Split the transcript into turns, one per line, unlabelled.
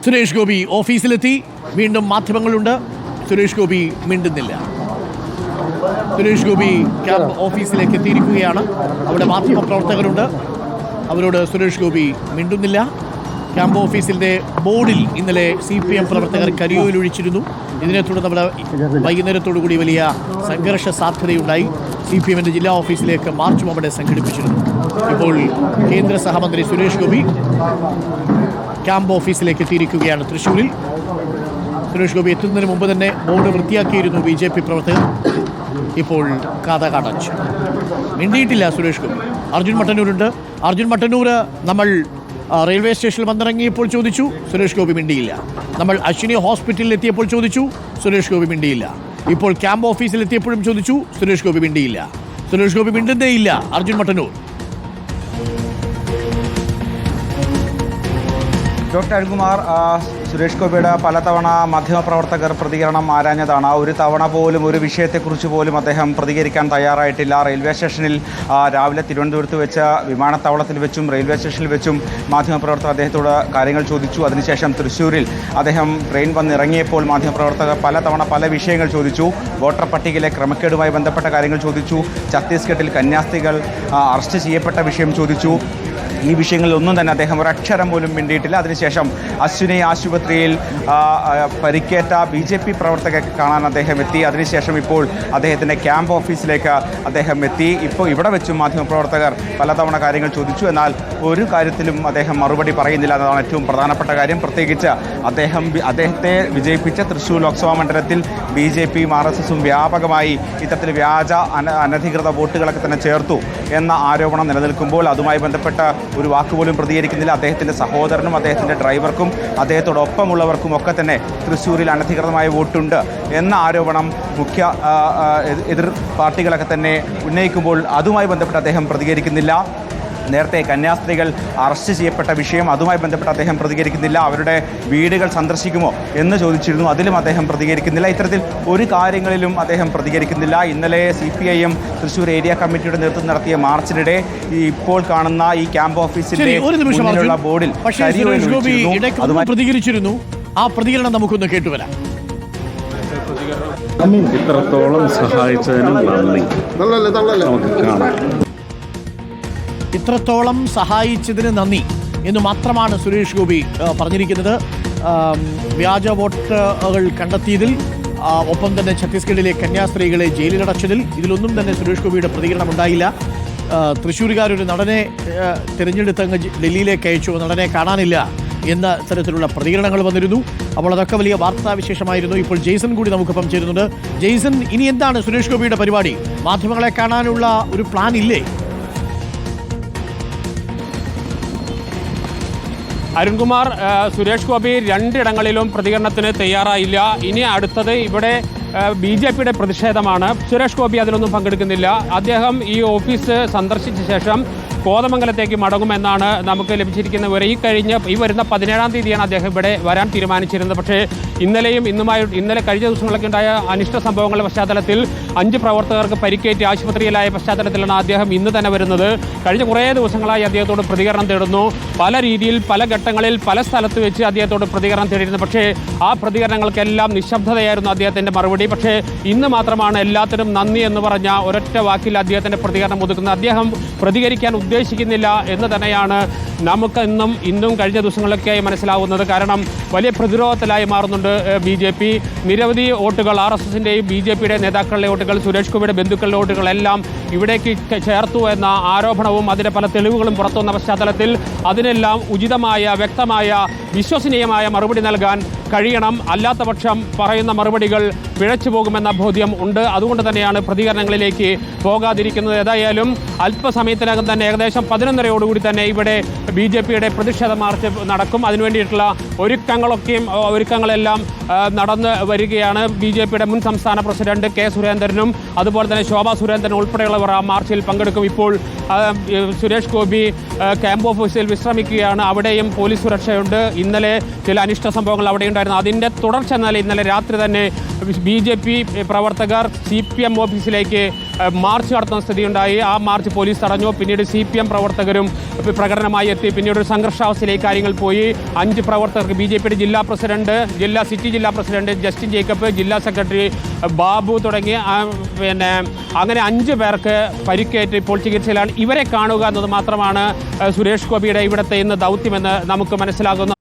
സുരേഷ് ഗോപി ഓഫീസിലെത്തി. വീണ്ടും മാധ്യമങ്ങളുണ്ട്. സുരേഷ് ഗോപി മിണ്ടുന്നില്ല. സുരേഷ് ഗോപി ക്യാമ്പ് ഓഫീസിലേക്ക് എത്തിയിരിക്കുകയാണ്. അവിടെ മാധ്യമപ്രവർത്തകരുണ്ട്. അവരോട് സുരേഷ് ഗോപി മിണ്ടുന്നില്ല. ക്യാമ്പ് ഓഫീസിൻ്റെ ബോർഡിൽ ഇന്നലെ CPM പ്രവർത്തകർ കരിയോയിലൊഴിച്ചിരുന്നു. ഇതിനെ തുടർന്ന് അവിടെ വൈകുന്നേരത്തോടുകൂടി വലിയ സംഘർഷ സാധ്യതയുണ്ടായി. CPMൻ്റെ ജില്ലാ ഓഫീസിലേക്ക് മാർച്ചും അവിടെ സംഘടിപ്പിച്ചിരുന്നു. ഇപ്പോൾ കേന്ദ്ര സഹമന്ത്രി സുരേഷ് ഗോപി ക്യാമ്പ് ഓഫീസിലേക്ക് എത്തിയിരിക്കുകയാണ് തൃശ്ശൂരിൽ. സുരേഷ് ഗോപി എത്തുന്നതിന് മുമ്പ് തന്നെ ബോർഡ് വൃത്തിയാക്കിയിരുന്നു BJP പ്രവർത്തകർ. ഇപ്പോൾ കാതകടച്ചു. മിണ്ടിയിട്ടില്ല സുരേഷ് ഗോപി. അർജുൻ മട്ടന്നൂരുണ്ട്. അർജുൻ മട്ടന്നൂർ, നമ്മൾ റെയിൽവേ സ്റ്റേഷനിൽ വന്നിറങ്ങിയപ്പോൾ ചോദിച്ചു, സുരേഷ് ഗോപി മിണ്ടിയില്ല. നമ്മൾ അശ്വിനി ഹോസ്പിറ്റലിൽ എത്തിയപ്പോൾ ചോദിച്ചു, സുരേഷ് ഗോപി മിണ്ടിയില്ല. ഇപ്പോൾ ക്യാമ്പ് ഓഫീസിൽ എത്തിയപ്പോഴും ചോദിച്ചു, സുരേഷ് ഗോപി മിണ്ടിയില്ല. സുരേഷ് ഗോപി മിണ്ടുന്നേയില്ല. അർജുൻ മട്ടന്നൂർ.
ഡോക്ടർ അരുൺകുമാർ, സുരേഷ് ഗോപിയുടെ പലതവണ മാധ്യമപ്രവർത്തകർ പ്രതികരണം ആരാഞ്ഞതാണ്. ഒരു തവണ പോലും ഒരു വിഷയത്തെക്കുറിച്ച് പോലും അദ്ദേഹം പ്രതികരിക്കാൻ തയ്യാറായിട്ടില്ല. റെയിൽവേ സ്റ്റേഷനിൽ രാവിലെ തിരുവനന്തപുരത്ത് വെച്ച്, വിമാനത്താവളത്തിൽ വെച്ചും റെയിൽവേ സ്റ്റേഷനിൽ വെച്ചും മാധ്യമപ്രവർത്തകർ അദ്ദേഹത്തോട് കാര്യങ്ങൾ ചോദിച്ചു. അതിനുശേഷം തൃശ്ശൂരിൽ അദ്ദേഹം ട്രെയിൻ വന്നിറങ്ങിയപ്പോൾ മാധ്യമപ്രവർത്തകർ പലതവണ പല വിഷയങ്ങൾ ചോദിച്ചു. വോട്ടർ പട്ടികയിലെ ക്രമക്കേടുമായി ബന്ധപ്പെട്ട കാര്യങ്ങൾ ചോദിച്ചു. ഛത്തീസ്ഗഡിൽ കന്യാസ്ത്രീകൾ അറസ്റ്റ് ചെയ്യപ്പെട്ട വിഷയം ചോദിച്ചു. ഈ വിഷയങ്ങളിലൊന്നും തന്നെ അദ്ദേഹം ഒരക്ഷരം പോലും മിണ്ടിയിട്ടില്ല. അതിനുശേഷം അശ്വിനി ആശുപത്രിയിൽ പരിക്കേറ്റ BJP പ്രവർത്തകരെ കാണാൻ അദ്ദേഹം എത്തി. അതിനുശേഷം ഇപ്പോൾ അദ്ദേഹത്തിൻ്റെ ക്യാമ്പ് ഓഫീസിലേക്ക് അദ്ദേഹം എത്തി. ഇപ്പോൾ ഇവിടെ വെച്ചും മാധ്യമപ്രവർത്തകർ പലതവണ കാര്യങ്ങൾ ചോദിച്ചു. എന്നാൽ ഒരു കാര്യത്തിലും അദ്ദേഹം മറുപടി പറയുന്നില്ല എന്നതാണ് ഏറ്റവും പ്രധാനപ്പെട്ട കാര്യം. പ്രത്യേകിച്ച് അദ്ദേഹത്തെ വിജയിപ്പിച്ച തൃശ്ശൂർ ലോക്സഭാ മണ്ഡലത്തിൽ BJPയും RSSും വ്യാപകമായി ഇത്തരത്തിൽ വ്യാജ അനധികൃത വോട്ടുകളൊക്കെ തന്നെ ചേർത്തു എന്ന ആരോപണം നിലനിൽക്കുമ്പോൾ അതുമായി ബന്ധപ്പെട്ട ഒരു വാക്കുപോലും പ്രതികരിക്കുന്നില്ല. അദ്ദേഹത്തിൻ്റെ സഹോദരനും അദ്ദേഹത്തിൻ്റെ ഡ്രൈവർക്കും അദ്ദേഹത്തോടൊപ്പമുള്ളവർക്കും ഒക്കെ തന്നെ തൃശ്ശൂരിൽ അനധികൃതമായ വോട്ടുണ്ട് എന്ന ആരോപണം മുഖ്യ എതിർ പാർട്ടികളൊക്കെ തന്നെ ഉന്നയിക്കുമ്പോൾ അതുമായി ബന്ധപ്പെട്ട് അദ്ദേഹം പ്രതികരിക്കുന്നില്ല. നേരത്തെ കന്യാസ്ത്രീകൾ അറസ്റ്റ് ചെയ്യപ്പെട്ട വിഷയം, അതുമായി ബന്ധപ്പെട്ട് അദ്ദേഹം പ്രതികരിക്കുന്നില്ല. അവരുടെ വീടുകൾ സന്ദർശിക്കുമോ എന്ന് ചോദിച്ചിരുന്നു, അതിലും അദ്ദേഹം പ്രതികരിക്കുന്നില്ല. ഇത്തരത്തിൽ ഒരു കാര്യങ്ങളിലും അദ്ദേഹം പ്രതികരിക്കുന്നില്ല. ഇന്നലെ CPIM തൃശ്ശൂർ ഏരിയ കമ്മിറ്റിയുടെ നേതൃത്വം നടത്തിയ മാർച്ചിനിടെ ഇപ്പോൾ കാണുന്ന ഈ ക്യാമ്പ് ഓഫീസിന്റെ മുന്നിലുള്ള ബോർഡിൽ
പ്രതികരിച്ചിരുന്നു. ആ പ്രതികരണം നമുക്കൊന്ന് കേട്ടുവരാം.
ഇത്രത്തോളം സഹായിച്ചതിനും നന്ദി. നമുക്ക് കാണാം.
ഇത്രത്തോളം സഹായിച്ചതിന് നന്ദി എന്ന് മാത്രമാണ് സുരേഷ് ഗോപി പറഞ്ഞിരിക്കുന്നത്. വ്യാജ വോട്ടുകൾ കണ്ടെത്തിയതിൽ, ഒപ്പം തന്നെ ഛത്തീസ്ഗഡിലെ കന്യാസ്ത്രീകളെ ജയിലിലടച്ചതിൽ, ഇതിലൊന്നും തന്നെ സുരേഷ് ഗോപിയുടെ പ്രതികരണം ഉണ്ടായില്ല. തൃശ്ശൂരുകാരൊരു നടനെ തിരഞ്ഞെടുത്തങ്ങ് ഡൽഹിയിലേക്ക് അയച്ചു, നടനെ കാണാനില്ല എന്ന തരത്തിലുള്ള പ്രതികരണങ്ങൾ വന്നിരുന്നു. അപ്പോൾ അതൊക്കെ വലിയ വാർത്താവിശേഷമായിരുന്നു. ഇപ്പോൾ ജെയ്സൺ കൂടി നമുക്കൊപ്പം ചേരുന്നുണ്ട്. ജെയ്സൺ, ഇനി എന്താണ് സുരേഷ് ഗോപിയുടെ പരിപാടി? മാധ്യമങ്ങളെ കാണാനുള്ള ഒരു പ്ലാൻ ഇല്ലേ?
അരുൺകുമാർ, സുരേഷ് ഗോപി രണ്ടിടങ്ങളിലും പ്രതികരണത്തിന് തയ്യാറായില്ല. ഇനി അടുത്തത് ഇവിടെ BJPയുടെ പ്രതിഷേധമാണ്. സുരേഷ് ഗോപി അതിലൊന്നും പങ്കെടുക്കുന്നില്ല. അദ്ദേഹം ഈ ഓഫീസ് സന്ദർശിച്ച ശേഷം കോതമംഗലത്തേക്ക് മടങ്ങുമെന്നാണ് നമുക്ക് ലഭിച്ചിരിക്കുന്ന വിവരം. ഈ വരുന്ന 17-ാം തീയതിയാണ് അദ്ദേഹം ഇവിടെ വരാൻ തീരുമാനിച്ചിരുന്നത്. പക്ഷേ ഇന്നലെ കഴിഞ്ഞ ദിവസങ്ങളൊക്കെ ഉണ്ടായ അനിഷ്ട സംഭവങ്ങളുടെ പശ്ചാത്തലത്തിൽ 5 പ്രവർത്തകർക്ക് പരിക്കേറ്റ് ആശുപത്രിയിലായ പശ്ചാത്തലത്തിലാണ് അദ്ദേഹം ഇന്ന് തന്നെ വരുന്നത്. കഴിഞ്ഞ കുറേ ദിവസങ്ങളായി അദ്ദേഹത്തോട് പ്രതികരണം തേടുന്നു. പല രീതിയിൽ, പല ഘട്ടങ്ങളിൽ, പല സ്ഥലത്ത് വെച്ച് അദ്ദേഹത്തോട് പ്രതികരണം തേടിയിരുന്നു. പക്ഷേ ആ പ്രതികരണങ്ങൾക്കെല്ലാം നിശബ്ദതയായിരുന്നു അദ്ദേഹത്തിൻ്റെ മറുപടി. പക്ഷേ ഇന്ന് മാത്രമാണ് എല്ലാത്തിനും നന്ദി എന്ന് പറഞ്ഞ ഒരൊറ്റ വാക്കിൽ അദ്ദേഹത്തിൻ്റെ പ്രതികരണം ഒതുക്കുന്നത്. അദ്ദേഹം പ്രതികരിക്കാൻ ഉദ്ദേശിക്കുന്നില്ല എന്ന് തന്നെയാണ് നമുക്ക് ഇന്നും കഴിഞ്ഞ ദിവസങ്ങളിലൊക്കെയായി മനസ്സിലാവുന്നത്. കാരണം വലിയ പ്രതിരോധത്തിലായി മാറുന്നുണ്ട് BJP. നിരവധി വോട്ടുകൾ RSSൻ്റെയും BJPയുടെ നേതാക്കളുടെ വോട്ടുകൾ, സുരേഷ് ഗോപിയുടെ ബന്ധുക്കളുടെ വോട്ടുകളെല്ലാം ഇവിടേക്ക് ചേർത്തു എന്ന ആരോപണവും അതിൻ്റെ പല തെളിവുകളും പുറത്തുവന്ന പശ്ചാത്തലത്തിൽ അതിനെല്ലാം ഉചിതമായ, വ്യക്തമായ, വിശ്വസനീയമായ മറുപടി നൽകാൻ കഴിയണം. അല്ലാത്ത പക്ഷം പറയുന്ന മറുപടികൾ പിഴച്ചു പോകുമെന്ന ബോധ്യം ഉണ്ട്. അതുകൊണ്ട് തന്നെയാണ് പ്രതികരണങ്ങളിലേക്ക് പോകാതിരിക്കുന്നത്. ഏതായാലും അല്പസമയത്തിനകം തന്നെ ഏകദേശം 11:30 തന്നെ ഇവിടെ BJPയുടെ പ്രതിഷേധ മാർച്ച് നടക്കും. അതിനുവേണ്ടിയിട്ടുള്ള ഒരുക്കങ്ങളെല്ലാം നടന്നു വരികയാണ്. BJPയുടെ മുൻ സംസ്ഥാന പ്രസിഡന്റ് K. സുരേന്ദ്രനും അതുപോലെ തന്നെ ശോഭാ സുരേന്ദ്രനും ഉൾപ്പെടെയുള്ളവർ ആ മാർച്ചിൽ പങ്കെടുക്കും. ഇപ്പോൾ സുരേഷ് ഗോപി ക്യാമ്പ് ഓഫീസിൽ വിശ്രമിക്കുകയാണ്. അവിടെയും പോലീസ് സുരക്ഷയുണ്ട്. ഇന്നലെ ചില അനിഷ്ട സംഭവങ്ങൾ അവിടെ ഉണ്ടായിരുന്നു. അതിൻ്റെ തുടർച്ച ഇന്നലെ രാത്രി തന്നെ BJP പ്രവർത്തകർ CPM ഓഫീസിലേക്ക് മാർച്ച് നടത്തുന്ന സ്ഥിതിയുണ്ടായി. ആ മാർച്ച് പോലീസ് തടഞ്ഞു. പിന്നീട് CPM പ്രവർത്തകരും പ്രകടനമായി എത്തി. പിന്നീട് ഒരു സംഘർഷാവസ്ഥയിലേക്ക് കാര്യങ്ങൾ പോയി. 5 പ്രവർത്തകർക്ക് BJPയുടെ സിറ്റി ജില്ലാ പ്രസിഡന്റ് ജസ്റ്റിൻ ജേക്കബ്, ജില്ലാ സെക്രട്ടറി ബാബു തുടങ്ങി അങ്ങനെ 5 പേർക്ക് പരിക്കേറ്റ് ഇപ്പോൾ ചികിത്സയിലാണ്. ഇവരെ കാണുക എന്നത് മാത്രമാണ് സുരേഷ് ഗോപിയുടെ ഇവിടുത്തെ ഇന്ന് ദൗത്യമെന്ന് നമുക്ക് മനസ്സിലാകുന്നു.